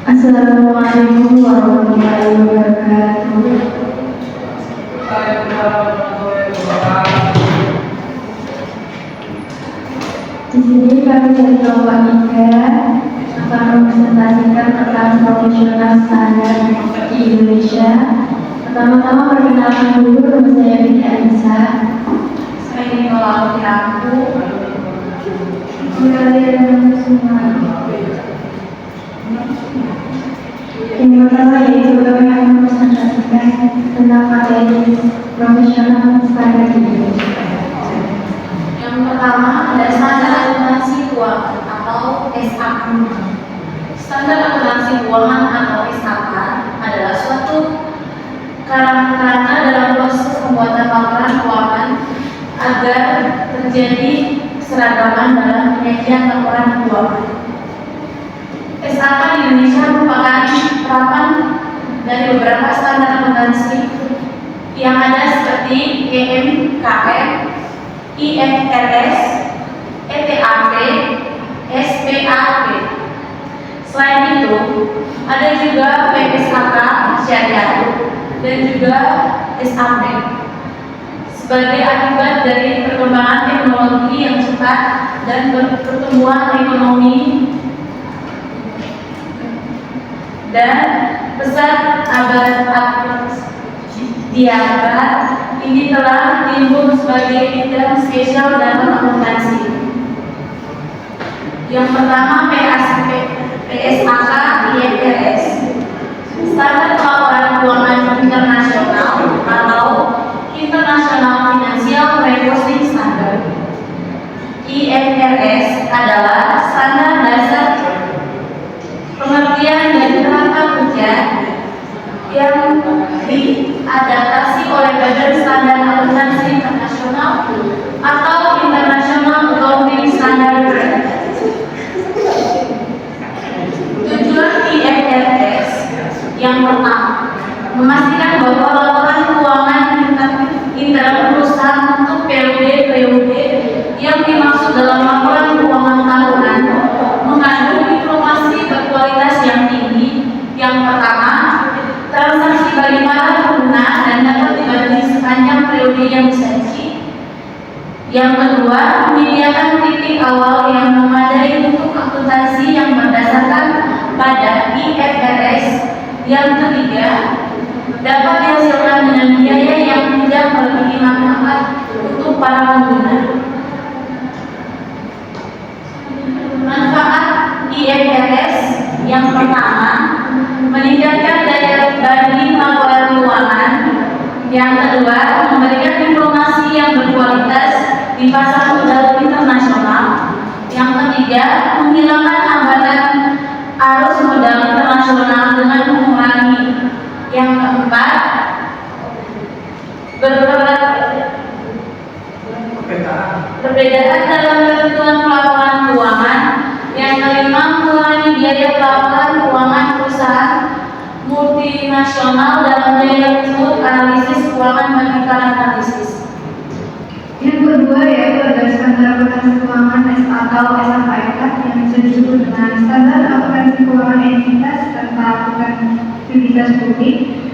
Assalamualaikum warahmatullahi wabarakatuh. Di sini kami dari kelompok 3 akan mempresentasikan tentang profesional standar di Indonesia. Pertama-tama perkenalkan dulu nama saya Binti Anissa. Saya Nikola Putiraku. Kalian semua. Yang pertama yaitu kami akan mempresentasikan tentang materi profesional standar di Indonesia. Yang pertama ada standar akuntansi keuangan atau SAK. Standar akuntansi keuangan atau SAK adalah suatu kerangka dalam proses pembuatan laporan keuangan agar terjadi keseragaman dalam penyajian laporan keuangan. SAK di Indonesia merupakan terapan dari beberapa standar akuntansi yang ada seperti GMKR, IFRS, ETAP, SPAP. Selain itu, ada juga PSAK syariah dan juga SAP. Sebagai akibat dari perkembangan teknologi yang cepat dan pertumbuhan ekonomi dan pesat abad diabad ini telah timbul sebagai bidang spesial dalam akuntansi. Yang pertama PSAK IFRS, standar pelaporan keuangan internasional atau International Financial Reporting Standard. IFRS adalah standar dasar pengertian dan tata kerja yang diadaptasi oleh Badan Standar Akuntansi Internasional atau International Accounting Standard. Tujuan IFRS yang pertama, memastikan bahwa laporan keuangan internal perusahaan untuk periode yang dimaksud dalam laporan keuangan tahunan mengandung informasi berkualitas yang tinggi. Yang pertama, transaksi bagi para pengguna dan dapat dibagi sepanjang periode yang disaji. Yang kedua, menyediakan titik awal yang memadai untuk akuntansi yang berdasarkan pada IFRS. Yang ketiga, dapat dihasilkan dengan biaya yang tidak melebihi manfaat untuk para pengguna. Manfaat IFRS yang pertama, meningkatkan daya banding laporan keuangan. Yang kedua, memberikan informasi yang berkualitas di pasar modal internasional. Yang ketiga, menghilangkan hambatan arus modal internasional dengan mengurangi. Yang keempat, perbedaan dalam ketentuan pelaporan keuangan. Yang kelima, mengurangi biaya pelaporan keuangan perusahaan multinasional dalam biaya disebut analisis keuangan bagi para analisis. Yang kedua yaitu ada standar akuntansi keuangan atau SAK yang bisa disebut dengan standar akuntansi keuangan entitas serta akutabilitas publik,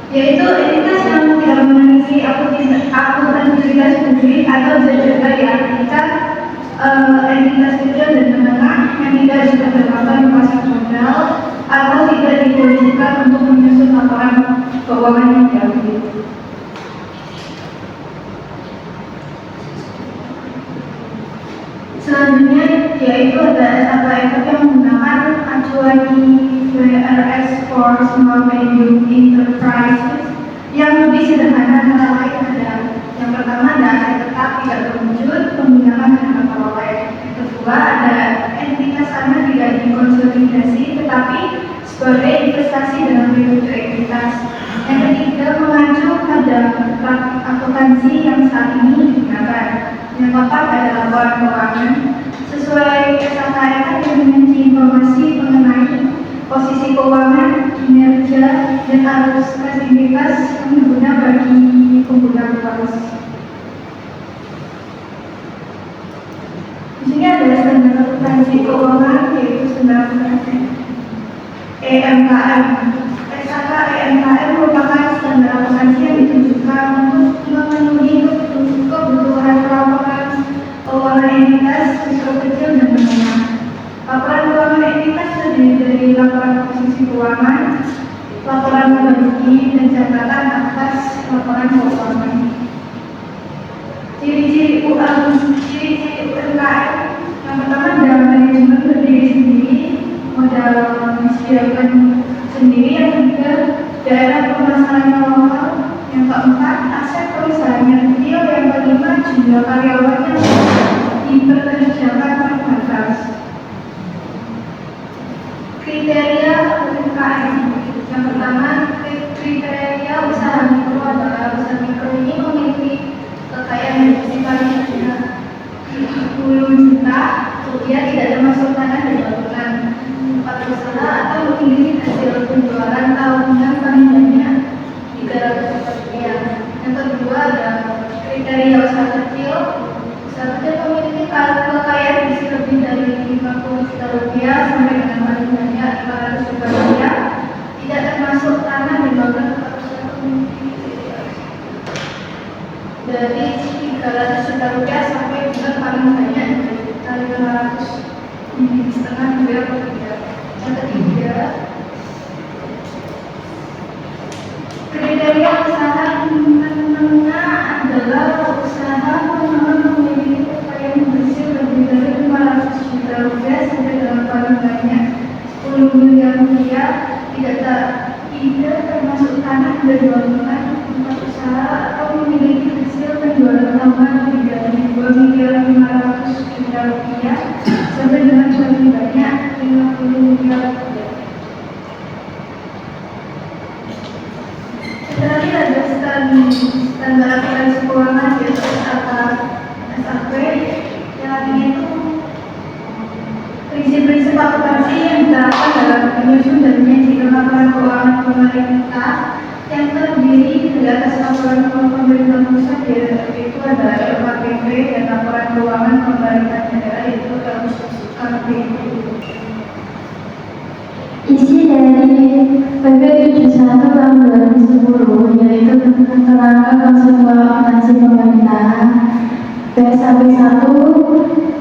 yaitu entitas yang tidak memiliki akutabilitas publik atau juga diartikan entitas kecil dan menengah yang tidak juga terdapat di pasar modal atau tidak diperuntukkan untuk menyusun laporan keuangan yang diambil. Selanjutnya yaitu ada SAK yang menggunakan acuan IFRS for Small Medium Enterprises yang lebih sederhana antara lain ada yang pertama ada aset tetap tidak berwujud menggunakan dana peroleh. Yang kedua ada entitas sana tidak dikonsolidasi tetapi sebagai investasi dalam periode entitas. Yang ketiga mengacu pada akuntansi yang saat ini digunakan. Yang keempat ada laporan keuangan sesuai SAK yang memiliki informasi mengenai posisi keuangan, kinerja, dan arus likuiditas pengguna bagi pengguna luas. Di sini ada standar akuntansi keuangan yaitu standar akuntansi EMKM. SAK EMKM merupakan standar akuntansi yang ditujukan untuk memenuhi kebutuhan laporan keuangan entitas mikro kecil dan menengah. Laporan keuangan entitas terdiri dari laporan posisi keuangan, laporan rugi dan catatan atas laporan keuangan. Ciri-ciri UMKM yang pertama adalah manajemen berdiri sendiri, modal disediakan sendiri, yang ketiga daerah pemasarannya lokal, yang keempat aset perusahaannya kecil, yang kelima jumlah karyawannya diperkerjakan terbatas. Kriteria UMKM yang pertama, kriteria usaha mikro adalah usaha mikro ini memiliki kekayaan yang sifatnya 10 juta rupiah, tidak termasuk tanah dan bangunan, tempat usaha atau memiliki hasil penjualan tahunan paling banyak 300 juta rupiah. Yang kedua ada kriteria usaha kecil. Usaha kecil memiliki kekayaan isi lebih dari 50 juta rupiah sampai dengan paling banyak 500 juta rupiah, tidak termasuk tanah dan bangunan, tempat usaha memiliki dari 300 juta rupiah sampai dengan paling banyak dari 500 setengah miliar rupiah. Yang ketiga, kriteria usaha menengah adalah usaha yang memiliki kekayaan bersih lebih dari 500 juta rupiah sampai dengan paling banyak 10 miliar rupiah, tidak termasuk tanah dan bangunan, tempat usaha atau memiliki hasil penjualan tahunan lebih dari 2.500.000 rupiah sampai dengan paling banyak 50 miliar rupiah. Terakhir ada standar akuntansi keuangan yaitu SAP, yang artinya itu prinsip-prinsip akuntansi yang diterapkan dalam menyusun dan menyajikan laporan keuangan pemerintah yang terdiri dari atas laporan keuangan pemerintah pusat yaitu ada LKPP dan laporan keuangan pemerintah daerah yaitu LKPP. Isi dari PP 71 tahun 2010 yaitu tentang kerangka konsep akuntansi pemerintahan. PSAP 1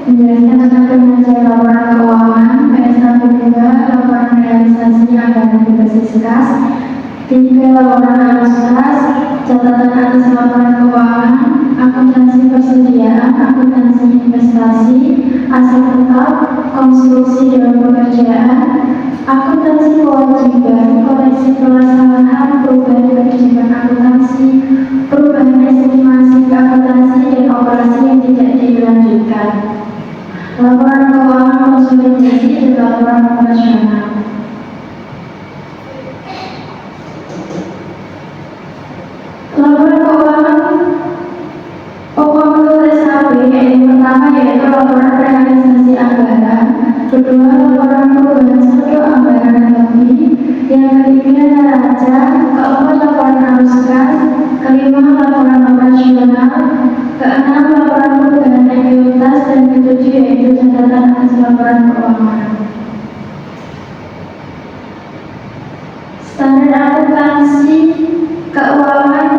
menjelaskan tentang penyajian laporan keuangan, PSAP 2 laporan realisasi anggaran berbasis kas, 3 laporan arus kas, catatan atas laporan keuangan, akuntansi persediaan, akuntansi investasi, aset tetap, konstruksi dalam pekerjaan, akuntansi kewajiban, koreksi pelaksanaan, perubahan kebijakan akuntansi, perubahan estimasi akuntansi dan operasi yang tidak dilanjutkan, laporan keuangan konsolidasi dan laporan operasional. Laporan keuangan pokok menurut SAP yang pertama yaitu laporan realisasi anggaran, kedua laporan perubahan saldo anggaran lebih, yang ketiga neraca, keempat laporan arus kas, kelima laporan operasional, keenam laporan perubahan ekuitas, dan ketujuh yaitu catatan atas laporan keuangan. Standar akuntansi keuangan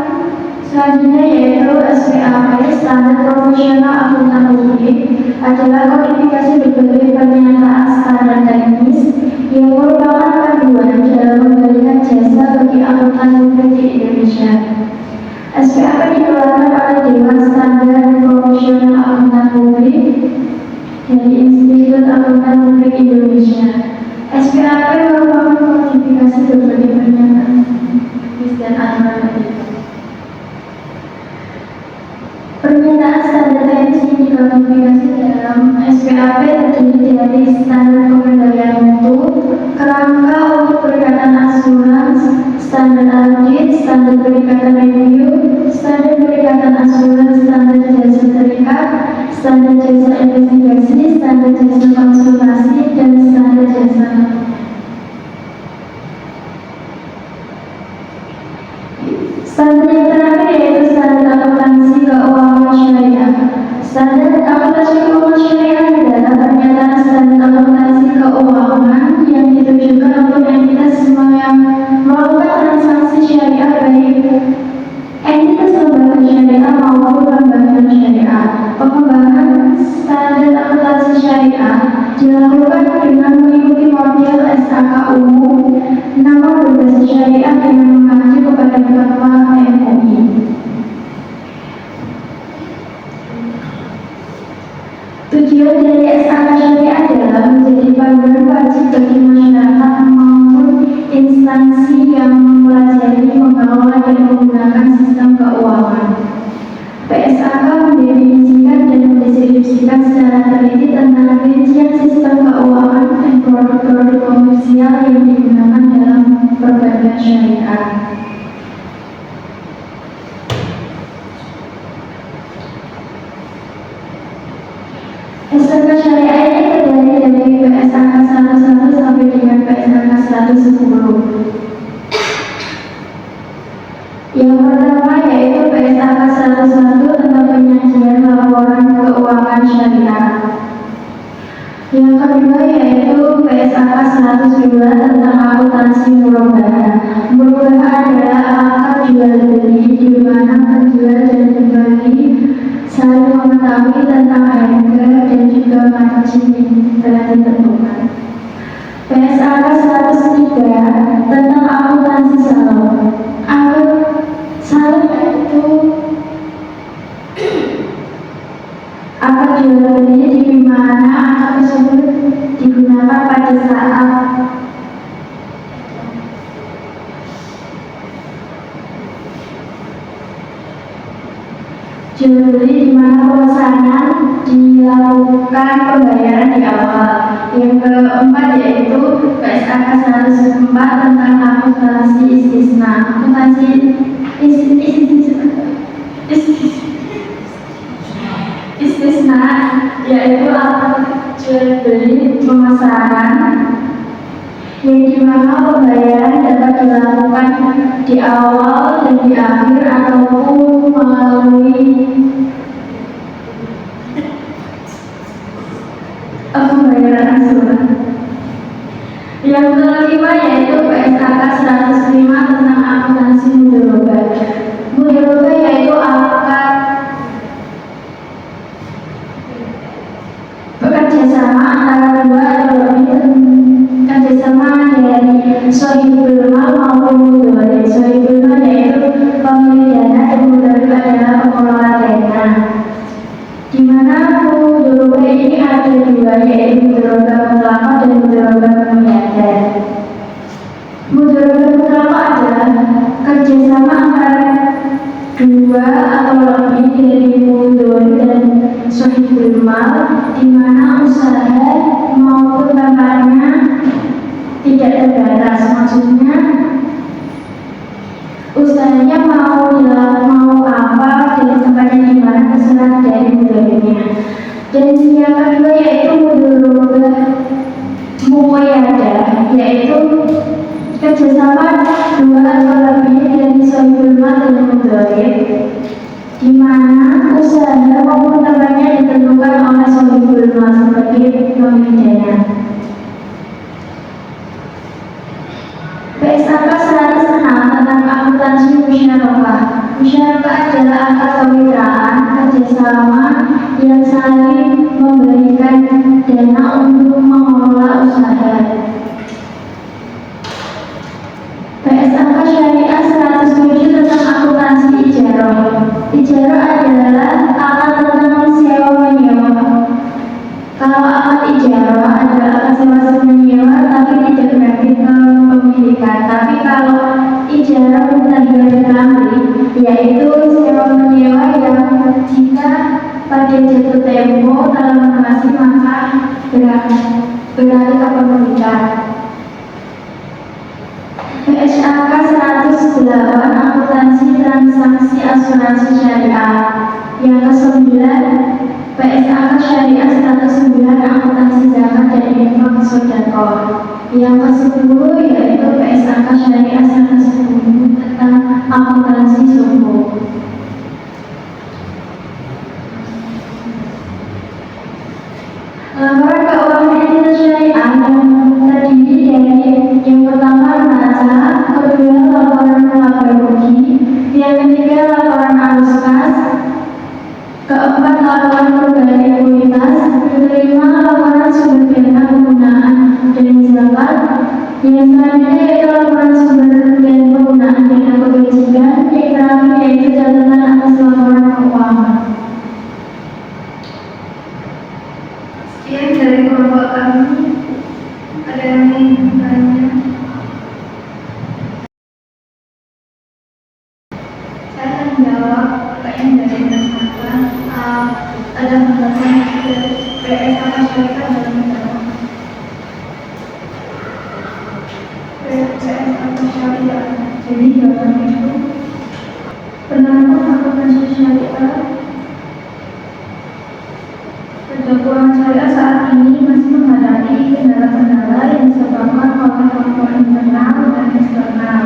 selanjutnya yaitu SPAP, Standar Profesional Akuntan Publik, adalah kodifikasi berbagai pernyataan standar teknis yang merupakan panduan dalam memberikan jasa bagi akuntan publik di Indonesia. SPAP dikeluarkan oleh Dewan Standar Profesional Akuntan Publik dari Institut Akuntan Publik Indonesia. SPAP merupakan kodifikasi berbagai pernyataan teknis dan aturan teknis. Pernyataan standar teknis yang dikodifikasi dalam SPAP terdiri dari standar pengendalian mutu, kerangka untuk perikatan asuransi, standar audit, standar perikatan review, standar perikatan asuransi, standar jasa terikat, standar jasa investigasi, standar jasa konsultasi, dan standar jasa. Standar yang terakhir yaitu standar akuntansi keuangan syariah. Standar akuntansi keuangan syariah adalah pernyataan standar akuntansi keuangan yang ditujukan untuk entitas finansial yang digunakan dalam perbankan syariah. SMK syariah ini terdiri dari PSAK 101 sampai dengan PSAK 110. Yang pertama yaitu PSAK 101 tentang penyajian laporan keuangan syariah. Yang kedua yaitu PSAK 102 tentang akuntansi murabah. Murabah adalah akad jual beli di mana penjual dan pembeli saling mengetahui tentang harga dan juga margin yang telah ditentukan. PSAK 103 tentang akuntansi salon. Salon itu akad jual beli di mana akad tersebut digunakan pada saat jual beli di mana pemesanan dilakukan pembayaran di awal. Yang keempat yaitu PSAK 104 tentang akuntansi istisna. Akuntansi istisna yaitu akad jual beli pemasaran yang dimana pembayaran dapat dilakukan di awal dan di akhir ataupun melalui pembayaran asuran. Yang kelima yaitu PSAK 105 tentang akuntansi mudharabah. Mudharabah yaitu akad bekerjasama antara dua atau lebih kerjasama dari sohibul mal maupun mudharib. Sohibul mal yaitu pemilik dana dan mudharib adalah pengelola dana. Di mana mudharabah ini ada dua yaitu mudharabah mutlaqah dan mudharabah muqayyad. Mudharabah mutlaqah adalah kerjasama antara dua atau lebih dari mudharib dan sohibul mal di mana usaha maupun tempatnya tidak terbatas. Maksudnya usahanya mau apa dan tempatnya di mana terserah dari mudharibnya. Dan yang kedua yaitu mudharabah muqayyadah yaitu kerjasama dua atau lebih dari sohibul mal dan mudharib di mana usaha maupun tempatnya ditentukan oleh sohibul mal sebagai pemilik dana. PSAK 106 tentang akuntansi musyarakah. Musyarakah adalah akad kemitraan kerjasama yang saling memberikan dana untuk mengelola usaha. PSAK syariah 107 tentang akuntansi ijarah. Ijarah adalah akad tentang sewa menyewa. Kalau akad ijarah adalah akad sewa menyewa tapi tidak berarti kepemilikan. Tapi kalau ijarah mutahiyah tamri yaitu sewa menyewa yang jika pada jatuh tempo telah melunasi maka beralih kepemilikan. PSAK 108 akuntansi transaksi asuransi syariah. Yang ke-9 PSAK syariah 109 akuntansi zakat dan infak sedekah. Yang ke-10 yaitu PSAK syariah 110 tentang akuntansi suku. Laporan keuangan entitas syariah yang terdiri dari yang pertama neraca, kedua laporan laba rugi, yang ketiga laporan arus kas, keempat laporan perubahan ekuitas, kelima laporan sumber dana penggunaan dan zakat, yang selanjutnya yaitu laporan sumber dan penggunaan dana kewajiban, yang terakhir yaitu catatan atas laporan keuangan. Sekian dari kelompok kami. Ada yang ingin bertanya? Saya akan menjawab pertanyaan dari tersangka. Ada pembahasan PSAK syariah dalam negara. PPS atau syariah. Jadi jawabannya itu penerapan akuntansi syariah. Perdakwaan syariah saat ini masih menghadapi kendala-kendala yang disebabkan oleh faktor internal dan eksternal.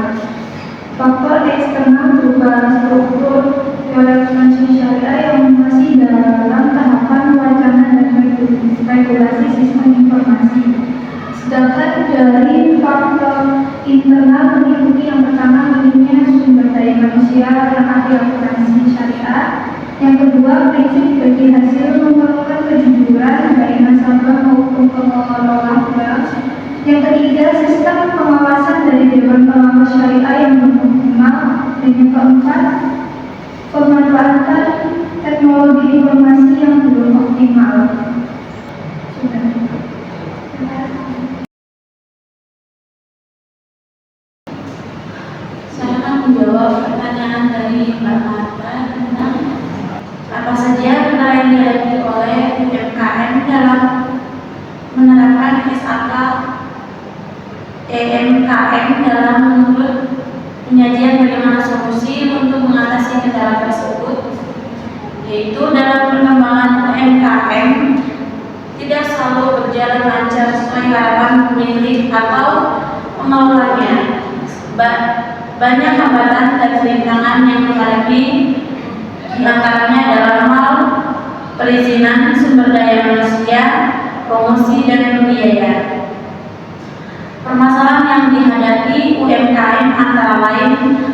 Faktor eksternal berupa struktur teori syariah yang masih dalam tahapan wacana dan regulasi sistem informasi. Sedangkan dari faktor internal meliputi yang pertama minimnya sumber daya manusia yang ahli akuntansi syariah. Yang kedua, prinsip bagi hasil memerlukan kejujuran dari nasabah maupun pengelola bank. Yang ketiga, sistem pengawasan dari Dewan Pengawas Syariah yang belum optimal. Dan yang keempat, pemanfaatan teknologi informasi yang belum optimal. Sudah. Saya akan menjawab pertanyaan dari Mbak Marta tentang apa saja kendala yang dihadapi oleh UMKM dalam menerapkan SAK EMKM dalam menurut penyajian bagaimana solusi untuk mengatasi kendala tersebut, yaitu dalam pengembangan UMKM tidak selalu berjalan lancar sesuai harapan pemilik atau pengelolanya. Banyak hambatan dan rintangan yang dihadapi, di antaranya dalam hal perizinan, sumber daya manusia, promosi, dan pembiayaan. Permasalahan yang dihadapi UMKM antara lain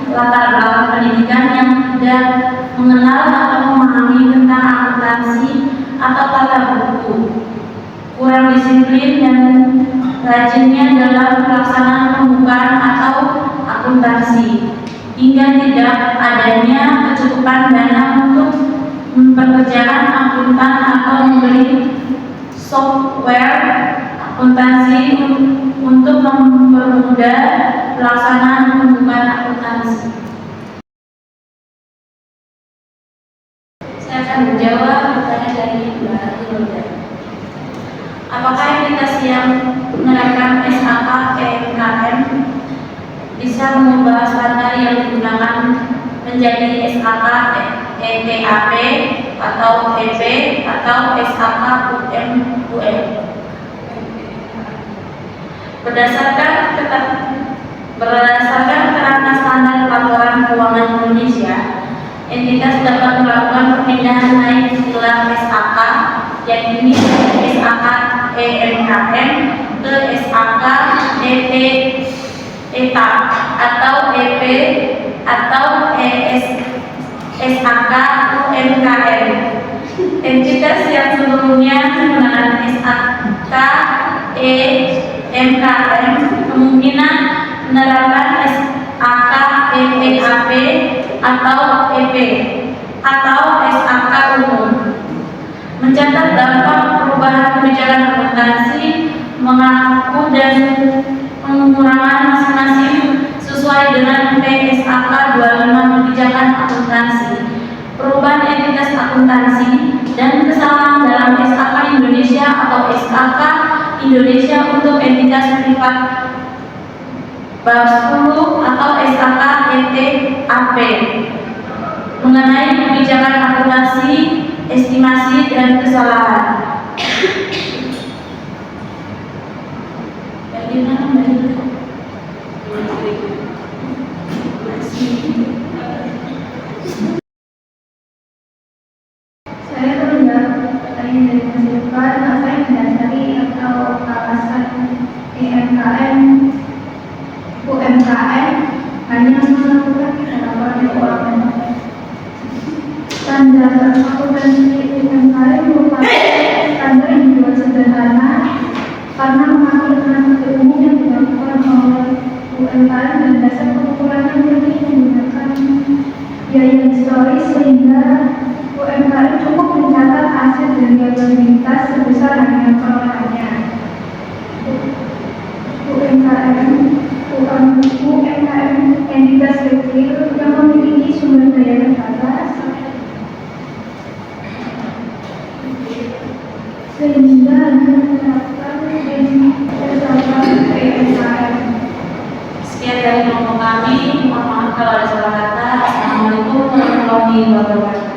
latar belakang pendidikan yang tidak mengenal atau memahami tentang akuntansi atau tata buku, kurang disiplin dan rajinnya dalam pelaksanaan pembukaan atau akuntansi, hingga tidak adanya kecukupan dana untuk mempekerjakan akuntan atau membeli software akuntansi untuk mempermudah pelaksanaan pembukaan akuntansi. Saya akan menjawab pertanyaan dari Mbak Hilda. Apakah entitas yang menerapkan SAK EMKM bisa mengubah standar yang digunakan menjadi SAK ETAP atau EP atau SAK UM? Berdasarkan kerangka standar laporan keuangan Indonesia, entitas dapat melakukan perpindahan naik gelar SAK, yakni SAK EMKM ke SAK ETA atau EP atau SAK UMKM. Entitas yang sebelumnya menggunakan SAK EMKM kemungkinan menerapkan SAK ETAP atau EP atau SAK umum. Mencatat dampak perubahan kebijakan akuntansi, mengaku dan pengurangan masing-masing sesuai dengan PSAK 25 kebijakan akuntansi, perubahan entitas akuntansi, dan kesalahan dalam SAK Indonesia atau SAK Indonesia untuk entitas privat bab 10 atau SAK ETAP mengenai kebijakan akuntansi, estimasi, dan kesalahan. Bagaimana Mbak Hilda? Saya menjawab pertanyaan dari Mas Irfan, apa yang mendasari atau alasan UMKM hanya melakukan penerapan keuangan. Standar akuntansi UMKM merupakan standar yang dibuat sederhana karena mengatur tenaga umum yang dilakukan oleh UMKM dan dasar pengukurannya lebih menggunakan biaya historis sehingga UMKM cukup mencatat aset dan liabilitas sebesar hanya pengelolaannya. UMKM entitas kecil yang memiliki sumber daya terbatas sehingga hanya menerapkan SAK EMKM. Sekian dari kelompok kami. Mohon maaf kalau ada salah kata. Assalamualaikum warahmatullahi wabarakatuh.